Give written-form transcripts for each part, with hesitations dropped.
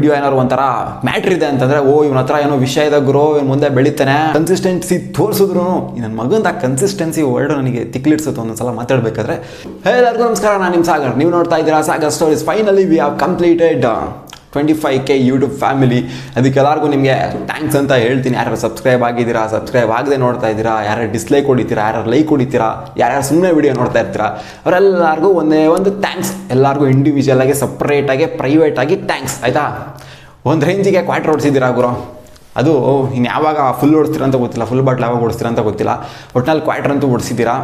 Video ಏನಾದ್ರು ಒಂಥರ matter ಇದೆ ಅಂತಂದ್ರೆ ಇವನ ಹತ್ರ ಏನೋ ವಿಷಯ ಇದೆ ಗುರು, ಇವನು ಮುಂದೆ ಬೆಳಿತಾನೆ, ಕನ್ಸಿಸ್ಟೆನ್ಸಿ ತೋರಿಸಿದ್ರು ನನ್ನ ಮಗಂದ ಕನ್ಸಿಸ್ಟೆನ್ಸಿ ವರ್ಡ್ ನನಗೆ ತಿಕ್ಲಿಡ್ಸುತ್ತೆ ಒಂದೊಂದ್ಸಲ ಮಾತಾಡ್ಬೇಕಾದ್ರೆ. ಎಲ್ಲರಿಗೂ ನಮಸ್ಕಾರ, ನಾನು ನಿಮ್ಮ ಸಾಗರ್, ನೀವು ನೋಡ್ತಾ ಇದ್ದೀರಾ Sagar stories. Finally we have completed 25K YouTube family. ಅದಕ್ಕೆಲ್ಲರಿಗೂ ನಿಮಗೆ ಥ್ಯಾಂಕ್ಸ್ ಅಂತ ಹೇಳ್ತೀನಿ. ಯಾರು ಸಬ್ಸ್ಕ್ರೈಬ್ ಆಗಿದ್ದೀರಾ, ಸಬ್ಸ್ಕ್ರೈಬ್ ಆಗದೆ ನೋಡ್ತಾ ಇದ್ದೀರಾ, ಯಾರು ಡಿಸ್ಲೈಕ್ ಹೊಡಿತೀರಾ, ಯಾರು ಲೈಕ್ ಹೊಡಿತೀರಾ, ಯಾರ್ಯಾರು ಸುಮ್ಮನೆ ವಿಡಿಯೋ ನೋಡ್ತಾ ಇರ್ತೀರಾ, ಅವರೆಲ್ಲರಿಗೂ ಒಂದೇ ಒಂದು ಥ್ಯಾಂಕ್ಸ್. ಎಲ್ಲರಿಗೂ ಇಂಡಿವಿಜುವಲ್ ಆಗಿ, ಸಪ್ರೇಟಾಗಿ, ಪ್ರೈವೇಟಾಗಿ ಥ್ಯಾಂಕ್ಸ್, ಆಯಿತಾ. ಒಂದು ರೇಂಜಿಗೆ ಕ್ವಾರ್ಟರ್ ಓಡಿಸಿದ್ದೀರಾ ಗುರು. ಅದು ಇನ್ನು ಯಾವಾಗ ಫುಲ್ ಓಡಿಸ್ತೀರ ಅಂತ ಗೊತ್ತಿಲ್ಲ, ಫುಲ್ ಬಾಟ್ಲ್ ಯಾವಾಗ ಓಡಿಸ್ತೀರ ಅಂತ ಗೊತ್ತಿಲ್ಲ. ಒಟ್ಟಿನಲ್ಲಿ ಕ್ವಾರ್ಟರ್ ಅಂತೂ ಓಡಿಸಿದ್ದೀರಾ.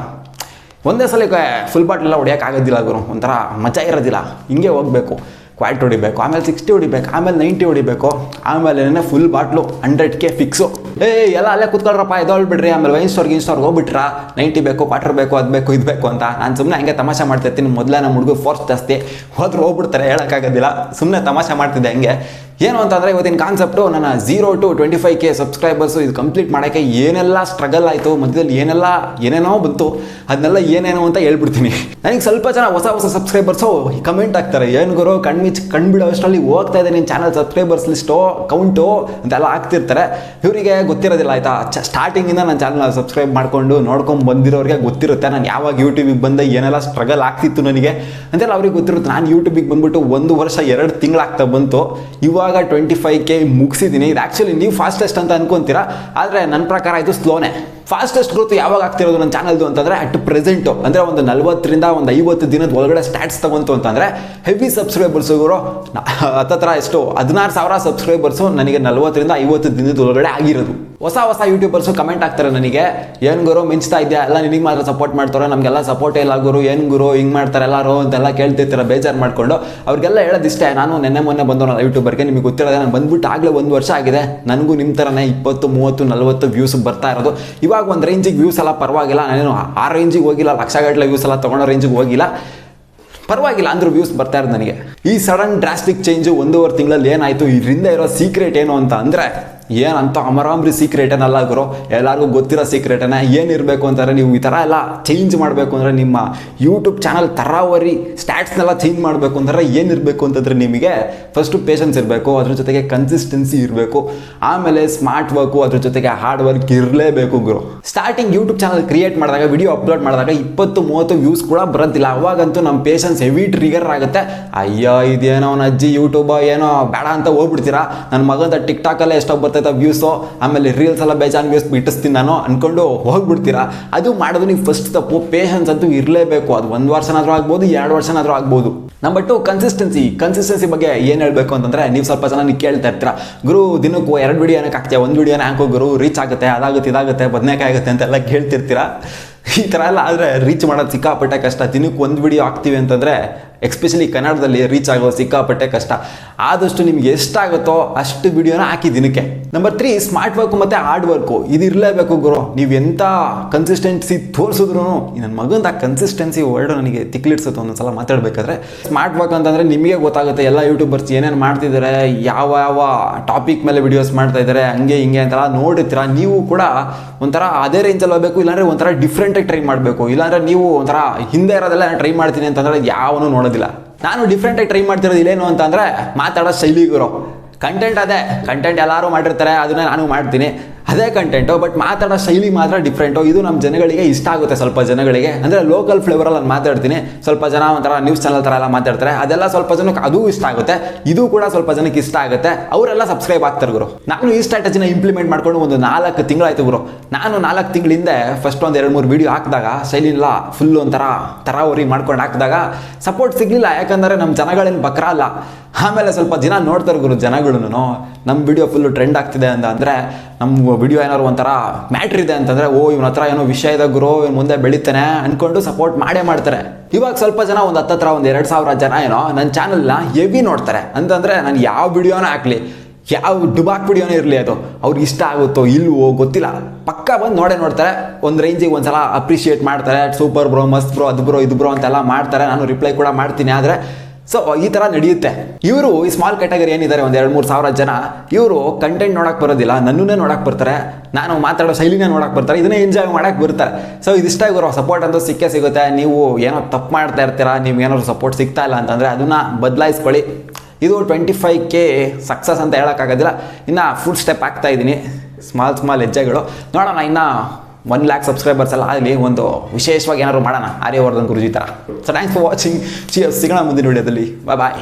ಒಂದೇ ಸಲ ಫುಲ್ ಬಾಟ್ಲೆಲ್ಲ ಹೊಡಿಯೋಕ್ಕಾಗೋದಿಲ್ಲ ಗುರು, ಒಂಥರ ಮಜಾ ಇರೋದಿಲ್ಲ. ಹಿಂಗೆ ಹೋಗಬೇಕು, ಕ್ವಾರ್ಟರ್ ಹೊಡಿಬೇಕು, ಆಮೇಲೆ 60 ಹೊಡಿಬೇಕು, ಆಮೇಲೆ 90 ಹೊಡಿಬೇಕು, ಆಮೇಲೆ ಫುಲ್ ಬಾಟ್ಲು 100K ಫಿಕ್ಸು. ಎಲ್ಲ ಅಲ್ಲೇ ಕೂತ್ಕೊಳ್ರಪ್ಪ, ಎದೊಳ್ಬಿಡ್ರಿ, ಆಮೇಲೆ ವೈನ್ ಸ್ಟೋರ್ಗೆ ಹೋಗ್ಬಿಟ್ರಾ 90 ಬೇಕು, ಕ್ವಾರ್ಟರ್ ಬೇಕು, ಅದು ಬೇಕು, ಇದು ಬೇಕು ಅಂತ. ನಾನು ಸುಮ್ಮನೆ ಹಂಗೆ ತಮಾಷೆ ಮಾಡ್ತಿರ್ತೀನಿ. ಮೊದಲೇ ನಮ್ಮ ಹುಡುಗರು ಫೋರ್ಸ್ ಜಾಸ್ತಿ, ಹೋದ್ರೆ ಹೋಗ್ಬಿಡ್ತಾರೆ, ಹೇಳೋಕ್ಕಾಗೋದಿಲ್ಲ. ಸುಮ್ಮನೆ ತಮಾಷೆ ಮಾಡ್ತಿದ್ದೆ ಹಂಗೆ. ಏನು ಅಂತಂದರೆ ಇವತ್ತಿನ ಕಾನ್ಸೆಪ್ಟು ನನ್ನ 0 to 25K ಸಬ್ಸ್ಕ್ರೈಬರ್ಸು ಇದು ಕಂಪ್ಲೀಟ್ ಮಾಡೋಕ್ಕೆ ಏನೆಲ್ಲ ಸ್ಟ್ರಗಲ್ ಆಯಿತು, ಮಧ್ಯದಲ್ಲಿ ಏನೇನೋ ಬಂತು, ಅದನ್ನೆಲ್ಲ ಏನೇನೋ ಅಂತ ಹೇಳ್ಬಿಡ್ತೀನಿ. ನನಗೆ ಸ್ವಲ್ಪ ಜನ ಹೊಸ ಸಬ್ಸ್ಕ್ರೈಬರ್ಸು ಕಮೆಂಟ್ ಆಗ್ತಾರೆ, ಏನು ಗುರು ಕಣ್ಬಿಡೋ ಅಷ್ಟರಲ್ಲಿ ಹೋಗ್ತಾ ಇದೆ ನಿನ್ನ ಚಾನಲ್ ಸಬ್ಸ್ಕ್ರೈಬರ್ಸ್ ಲಿಸ್ಟು ಕೌಂಟು ಅಂತೆಲ್ಲ ಆಗ್ತಿರ್ತಾರೆ. ಇವರಿಗೆ ಗೊತ್ತಿರೋದಿಲ್ಲ ಆಯಿತಾ. ಸ್ಟಾರ್ಟಿಂಗಿಂದ ನನ್ನ ಚಾನಲ್ ಸಬ್ಸ್ಕ್ರೈಬ್ ಮಾಡ್ಕೊಂಡು ನೋಡ್ಕೊಂಡು ಬಂದಿರೋರಿಗೆ ಗೊತ್ತಿರುತ್ತೆ ನಾನು ಯಾವಾಗ ಯೂಟ್ಯೂಬಿಗೆ ಬಂದೆ, ಏನೆಲ್ಲ ಸ್ಟ್ರಗಲ್ ಆಗ್ತಿತ್ತು ನನಗೆ ಅಂತೆಲ್ಲ ಅವ್ರಿಗೆ ಗೊತ್ತಿರುತ್ತೆ. ನಾನು ಯೂಟ್ಯೂಬಿಗೆ ಬಂದ್ಬಿಟ್ಟು 1 ವರ್ಷ 2 ತಿಂಗಳಾಗ್ತಾ ಬಂತು. ಇವಾಗ 25K ಮುಗಿಸಿದ್ದೀನಿ. ಇದು ಆ್ಯಕ್ಚುಲಿ ನೀವು ಫಾಸ್ಟೆಸ್ಟ್ ಅಂತ ಅನ್ಕೊಂತೀರಾ, ಆದರೆ ನನ್ನ ಪ್ರಕಾರ ಇದು ಸ್ಲೋನೇ. ಫಾಸ್ಟೆಸ್ಟ್ ಗ್ರೋತ್ ಯಾವಾಗ ಆಗ್ತಿರೋದು ನನ್ನ ಚಾನಲ್ದು ಅಂತಂದರೆ ಅಟ್ ಪ್ರೆಸೆಂಟು, ಅಂದರೆ ಒಂದು 40ರಿಂದ 50 ದಿನದ ಒಳಗಡೆ ಸ್ಟ್ಯಾಟ್ಸ್ ತಗೊಂತು ಅಂತಂದರೆ ಹೆವಿ ಸಬ್ಸ್ಕ್ರೈಬರ್ಸುಗಳು ಹತ್ತತ್ರ ಎಷ್ಟು 16,000 ಸಬ್ಸ್ಕ್ರೈಬರ್ಸು ನನಗೆ 40ರಿಂದ 50 ದಿನದ ಒಳಗಡೆ ಆಗಿರೋದು. ಹೊಸ ಯೂಟ್ಯೂಬರ್ಸು ಕಮೆಂಟ್ ಆಗ್ತಾರೆ ನನಗೆ, ಏನು ಗುರು ಮಿಂಚ್ತಾ ಇದೆಯಾ, ಎಲ್ಲ ನಿನಗೆ ಮಾತ್ರ ಸಪೋರ್ಟ್ ಮಾಡ್ತಾರೆ, ನಮಗೆಲ್ಲ ಸಪೋರ್ಟೇ ಇಲ್ಲ ಗುರು, ಏನು ಗುರು ಹಿಂಗೆ ಮಾಡ್ತಾರೆ ಎಲ್ಲರೂ ಅಂತೆಲ್ಲ ಕೇಳ್ತಿರ್ತಾರೆ ಬೇಜಾರು ಮಾಡಿಕೊಂಡು. ಅವ್ರಿಗೆಲ್ಲ ಹೇಳೋದಿಷ್ಟೇ, ನಾನು ಮೊನ್ನೆ ಬಂದವನಲ್ಲ ಯೂಟ್ಯೂಬರ್ಗೆ, ನಿಮಗೆ ಗೊತ್ತಿರೋದೆ, ನಾನು ಬಂದ್ಬಿಟ್ಟು ಆಗಲೇ 1 ವರ್ಷ ಆಗಿದೆ. ನನಗೂ ನಿಮ್ಮ ಥರನೇ 20, 30, 40 ವ್ಯೂಸ್ ಬರ್ತಾ ಇರೋದು. ಇವಾಗ ಒಂದು ರೇಂಜಿಗೆ ವ್ಯೂಸ್ ಎಲ್ಲ ಪರವಾಗಿಲ್ಲ, ನಾನೇನು ಆ ರೇಂಜಿಗೆ ಹೋಗಿಲ್ಲ, ಲಕ್ಷಗಟ್ಟಲೆ ವ್ಯೂಸ್ ಎಲ್ಲ ತೊಗೊಳೋ ರೇಂಜಿಗೆ ಹೋಗಿಲ್ಲ, ಪರವಾಗಿಲ್ಲ ಅಂದರೂ ವ್ಯೂಸ್ ಬರ್ತಾ ಇರೋದು ನನಗೆ. ಈ ಸಡನ್ ಡ್ರಾಸ್ಟಿಕ್ ಚೇಂಜು 1.5 ತಿಂಗಳಲ್ಲಿ ಏನಾಯಿತು, ಇದರಿಂದ ಇರೋ ಸೀಕ್ರೆಟ್ ಏನು ಅಂತ ಅಂದರೆ, ಏನಂತ ಅಮರಾಮ್ರಿ ಸೀಕ್ರೆಟ್ ಏನಲ್ಲ ಗುರು, ಎಲ್ಲರಿಗೂ ಗೊತ್ತಿರೋ ಸೀಕ್ರೆಟೇನೆ. ಏನಿರಬೇಕು ಅಂತಂದರೆ, ನೀವು ಈ ಥರ ಎಲ್ಲ ಚೇಂಜ್ ಮಾಡಬೇಕು ಅಂದರೆ, ನಿಮ್ಮ ಯೂಟ್ಯೂಬ್ ಚಾನಲ್ ತರಾವರಿ ಸ್ಟ್ಯಾಟ್ಸ್ನೆಲ್ಲ ಚೇಂಜ್ ಮಾಡಬೇಕು ಅಂದರೆ ಏನಿರಬೇಕು ಅಂತಂದರೆ, ನಿಮಗೆ ಫಸ್ಟು ಪೇಷನ್ಸ್ ಇರಬೇಕು, ಅದ್ರ ಜೊತೆಗೆ ಕನ್ಸಿಸ್ಟೆನ್ಸಿ ಇರಬೇಕು, ಆಮೇಲೆ ಸ್ಮಾರ್ಟ್ ವರ್ಕು, ಅದ್ರ ಜೊತೆಗೆ ಹಾರ್ಡ್ ವರ್ಕ್ ಇರಲೇಬೇಕು ಗುರು. ಸ್ಟಾರ್ಟಿಂಗ್ ಯೂಟ್ಯೂಬ್ ಚಾನಲ್ ಕ್ರಿಯೇಟ್ ಮಾಡಿದಾಗ, ವಿಡಿಯೋ ಅಪ್ಲೋಡ್ ಮಾಡಿದಾಗ 20-30 ವ್ಯೂಸ್ ಕೂಡ ಬರೋದಿಲ್ಲ. ಅವಾಗಂತೂ ನಮ್ಮ ಪೇಷನ್ಸ್ ಹೆವಿ ಟ್ರಿಗರ್ ಆಗುತ್ತೆ. ಅಯ್ಯೋ ಇದೇನೋ ಅವನ ಅಜ್ಜಿ ಯೂಟ್ಯೂಬ ಏನೋ ಬೇಡ ಅಂತ ಹೋಗ್ಬಿಡ್ತೀರಾ. ನನ್ನ ಮಗಂದ ಟಿಕ್ಟಾಕಲ್ಲೇ ಎಷ್ಟೋ ಬರ್ತೈತೆ ವ್ಯೂಸು, ಆಮೇಲೆ ರೀಲ್ಸ್ ಎಲ್ಲ ಬೇಜಾನ್ ವ್ಯೂಸ್ ಬಿಟ್ಟಿಸ್ತೀನಿ ನಾನು ಅನ್ಕೊಂಡು ಹೋಗ್ಬಿಡ್ತೀರಾ. ಅದು ಮಾಡೋದು ನೀವು ಫಸ್ಟ್ ತಪ್ಪು. ಪೇಷನ್ಸ್ ಅಂತೂ ಇರಲೇಬೇಕು. ಅದು 1 ವರ್ಷನಾದ್ರೂ ಆಗ್ಬೋದು, 2 ವರ್ಷನಾದ್ರೂ ಆಗ್ಬೋದು. ನಂಬರ್ 2 ಕನ್ಸಿಸ್ಟೆನ್ಸಿ ಬಗ್ಗೆ ಏನು ಹೇಳಬೇಕು ಅಂತಂದರೆ, ನೀವು ಸ್ವಲ್ಪ ಜನ ನೀವು ಕೇಳ್ತಾ ಇರ್ತೀರಾ, ಗುರು ದಿನಕ್ಕೂ 2 ವಿಡಿಯೋ ಏನಕ್ಕೆ ಹಾಕ್ತೀಯ, 1 ವಿಡಿಯೋನೇ ಹಾಕೋ ಗುರು, ರೀಚ್ ಆಗುತ್ತೆ, ಅದಾಗುತ್ತೆ, ಇದಾಗುತ್ತೆ, ಬದನೇಕಾಯಿ ಆಗುತ್ತೆ ಅಂತೆಲ್ಲ ಕೇಳ್ತಿರ್ತೀರಾ. ಈ ಥರ ಎಲ್ಲ ಆದರೆ ರೀಚ್ ಮಾಡೋದು ಸಿಕ್ಕಾಪಟ್ಟೆ ಕಷ್ಟ. ದಿನಕ್ಕೆ 1 ವಿಡಿಯೋ ಹಾಕ್ತೀವಿ ಅಂತಂದರೆ, ಎಕ್ಸ್ಪೆಷಲಿ ಕನ್ನಡದಲ್ಲಿ ರೀಚ್ ಆಗೋದು ಸಿಕ್ಕಾಪಟ್ಟೆ ಕಷ್ಟ. ಆದಷ್ಟು ನಿಮ್ಗೆ ಎಷ್ಟಾಗುತ್ತೋ ಅಷ್ಟು ವಿಡಿಯೋನ ಹಾಕಿ ದಿನಕ್ಕೆ. ನಂಬರ್ 3 ಸ್ಮಾರ್ಟ್ ವರ್ಕು ಮತ್ತು ಹಾರ್ಡ್ ವರ್ಕು, ಇದು ಇರಲೇಬೇಕು ಗುರು. ನೀವು ಎಂಥ ಕನ್ಸಿಸ್ಟೆನ್ಸಿ ತೋರಿಸಿದ್ರು ನನ್ನ ಮಗಂದ ಕನ್ಸಿಸ್ಟೆನ್ಸಿ ವರ್ಡ್ ನನಗೆ ತಿಕ್ಲಿಡ್ಸುತ್ತೆ ಒಂದೊಂದ್ಸಲ ಮಾತಾಡಬೇಕಾದ್ರೆ. ಸ್ಮಾರ್ಟ್ ವರ್ಕ್ ಅಂತಂದರೆ ನಿಮಗೆ ಗೊತ್ತಾಗುತ್ತೆ ಎಲ್ಲ ಯೂಟ್ಯೂಬರ್ಸ್ ಏನೇನು ಮಾಡ್ತಿದ್ದಾರೆ, ಯಾವ ಟಾಪಿಕ್ ಮೇಲೆ ವಿಡಿಯೋಸ್ ಮಾಡ್ತಾ ಇದ್ದಾರೆ, ಹಂಗೆ ಹಿಂಗೆ ಅಂತೆಲ್ಲ ನೋಡಿರ್ತೀರ. ನೀವು ಕೂಡ ಒಂಥರ ಅದೇ ರೇಂಜಲ್ಲಿ ಹೋಗಬೇಕು, ಇಲ್ಲಾಂದರೆ ಒಂಥರ ಡಿಫ್ರೆಂಟಾಗಿ ಟ್ರೈ ಮಾಡಬೇಕು. ಇಲ್ಲಾಂದರೆ ನೀವು ಒಂಥರ ಹಿಂದೆ ಇರೋದೆಲ್ಲ ಟ್ರೈ ಮಾಡ್ತೀನಿ ಅಂತಂದರೆ ಯಾವನು ನೋಡೋದಿಲ್ಲ. ನಾನು ಡಿಫ್ರೆಂಟಾಗಿ ಟ್ರೈ ಮಾಡ್ತಿರೋದು ಇಲ್ಲೇನು ಅಂತಂದರೆ, ಮಾತಾಡೋ ಶೈಲಿ ಗುರು. ಕಂಟೆಂಟ್ ಎಲ್ಲರೂ ಮಾಡಿರ್ತಾರೆ, ಅದನ್ನೇ ನಾನು ಮಾಡ್ತೀನಿ, ಅದೇ ಕಂಟೆಂಟು. ಬಟ್ ಮಾತಾಡೋ ಶೈಲಿ ಮಾತ್ರ ಡಿಫ್ರೆಂಟು. ಇದು ನಮ್ಮ ಜನಗಳಿಗೆ ಇಷ್ಟ ಆಗುತ್ತೆ. ಸ್ವಲ್ಪ ಜನಗಳಿಗೆ ಅಂದರೆ ಲೋಕಲ್ ಫ್ಲೇವರಲ್ಲಿ ನಾನು ಮಾತಾಡ್ತೀನಿ. ಸ್ವಲ್ಪ ಜನ ಒಂಥರ ನ್ಯೂಸ್ ಚಾನಲ್ ಥರ ಎಲ್ಲ ಮಾತಾಡ್ತಾರೆ, ಅದೆಲ್ಲ ಸ್ವಲ್ಪ ಜನಕ್ಕೆ ಅದು ಇಷ್ಟ ಆಗುತ್ತೆ. ಇದು ಕೂಡ ಸ್ವಲ್ಪ ಜನಕ್ಕೆ ಇಷ್ಟ ಆಗುತ್ತೆ, ಅವರೆಲ್ಲ ಸಬ್ಸ್ಕ್ರೈಬ್ ಆಗ್ತಾರೆ ಗುರು. ನಾನು ಈ ಸ್ಟ್ರಾಟಜಿನ ಇಂಪ್ಲಿಮೆಂಟ್ ಮಾಡ್ಕೊಂಡು ಒಂದು 4 ತಿಂಗಳಾಯ್ತು ಗುರು. ನಾನು 4 ತಿಂಗಳ ಹಿಂದೆ ಫಸ್ಟ್ ಒಂದು 2-3 ವೀಡಿಯೋ ಹಾಕಿದಾಗ, ಶೈಲಿಲ್ಲ ಫುಲ್ಲು ಒಂಥರ ತರಾವರಿ ಮಾಡ್ಕೊಂಡು ಹಾಕಿದಾಗ ಸಪೋರ್ಟ್ ಸಿಗಲಿಲ್ಲ. ಯಾಕಂದರೆ ನಮ್ಮ ಜನಗಳೇನು ಬಕ್ರ ಅಲ್ಲ. ಆಮೇಲೆ ಸ್ವಲ್ಪ ದಿನ ನೋಡ್ತಾರೆ ಗುರು ಜನಗಳು, ನಮ್ಮ ವಿಡಿಯೋ ಫುಲ್ಲು ಟ್ರೆಂಡ್ ಆಗ್ತಿದೆ ಅಂದರೆ, ನಮ್ಮ ವಿಡಿಯೋ ಏನಾದ್ರು ಒಂಥರ ಮ್ಯಾಟ್ರ್ ಇದೆ ಅಂತಂದರೆ, ಇವನ ಹತ್ರ ಏನೋ ವಿಷಯ ಇದೆ ಗುರು, ಇವನು ಮುಂದೆ ಬೆಳಿತಾನೆ ಅಂದ್ಕೊಂಡು ಸಪೋರ್ಟ್ ಮಾಡೇ ಮಾಡ್ತಾರೆ. ಇವಾಗ ಸ್ವಲ್ಪ ಜನ ಒಂದು 2,000 ಜನ ಏನೋ ನನ್ನ ಚಾನಲ್ನ ಹೆವಿ ನೋಡ್ತಾರೆ. ಅಂತಂದರೆ ನಾನು ಯಾವ ವಿಡಿಯೋನ ಹಾಕಲಿ, ಯಾವ ಡುಬಾಕ್ ವಿಡಿಯೋನೇ ಇರಲಿ, ಅದು ಅವ್ರಿಗೆ ಇಷ್ಟ ಆಗುತ್ತೋ ಇಲ್ವೋ ಗೊತ್ತಿಲ್ಲ, ಪಕ್ಕ ಬಂದು ನೋಡ್ತಾರೆ. ಒಂದು ರೇಂಜಿಗೆ ಒಂದ್ಸಲ ಅಪ್ರಿಷಿಯೇಟ್ ಮಾಡ್ತಾರೆ, ಸೂಪರ್ ಬ್ರೋ, ಮಸ್ತ್ ಬ್ರೋ, ಅದು ಬ್ರೋ, ಇದು ಬ್ರೋ ಅಂತೆಲ್ಲ ಮಾಡ್ತಾರೆ. ನಾನು ರಿಪ್ಲೈ ಕೂಡ ಮಾಡ್ತೀನಿ. ಆದರೆ ಸೊ ಈ ಥರ ನಡೆಯುತ್ತೆ. ಇವರು ಈ ಸ್ಮಾಲ್ ಕ್ಯಾಟಗರಿ ಏನಿದ್ದಾರೆ, ಒಂದು 2-3 ಸಾವಿರ ಜನ, ಇವರು ಕಂಟೆಂಟ್ ನೋಡೋಕೆ ಬರೋದಿಲ್ಲ, ನನ್ನನ್ನೇ ನೋಡೋಕೆ ಬರ್ತಾರೆ, ನಾನು ಮಾತಾಡೋ ಶೈಲಿನೇ ನೋಡೋಕೆ ಬರ್ತಾರೆ, ಇದನ್ನೇ ಎಂಜಾಯ್ ಮಾಡೋಕೆ ಬರ್ತಾರೆ. ಸೊ ಇದಿಷ್ಟ ಇವರು ಸಪೋರ್ಟ್ ಅಂತೂ ಸಿಕ್ಕೇ ಸಿಗುತ್ತೆ. ನೀವು ಏನೋ ತಪ್ಪು ಮಾಡ್ತಾ ಇರ್ತೀರಾ, ನೀವು ಏನಾದ್ರು ಸಪೋರ್ಟ್ ಸಿಗ್ತಾ ಇಲ್ಲ ಅಂತಂದರೆ ಅದನ್ನು ಬದಲಾಯಿಸ್ಕೊಳ್ಳಿ. ಇದು 25K ಸಕ್ಸಸ್ ಅಂತ ಹೇಳೋಕ್ಕಾಗೋದಿಲ್ಲ. ಇನ್ನು ಫುಲ್ ಸ್ಟೆಪ್ ಆಗ್ತಾ ಇದ್ದೀನಿ, ಸ್ಮಾಲ್ ಹೆಜ್ಜೆಗಳು. ನೋಡೋಣ, ಇನ್ನು 1 lakh ಸಬ್ಸ್ಕ್ರೈಬರ್ಸ್ ಎಲ್ಲ ಆಗಲಿ, ಒಂದು ವಿಶೇಷವಾಗಿ ಏನಾದ್ರು ಮಾಡೋಣ ಆರ್ಯವರ್ಧನ್ ಗುರುಜಿ ಥರ. So thanks for watching. ಸಿಗೋಣ ಮುಂದಿನ ವಿಡಿಯೋದಲ್ಲಿ. ಬಾಯ್.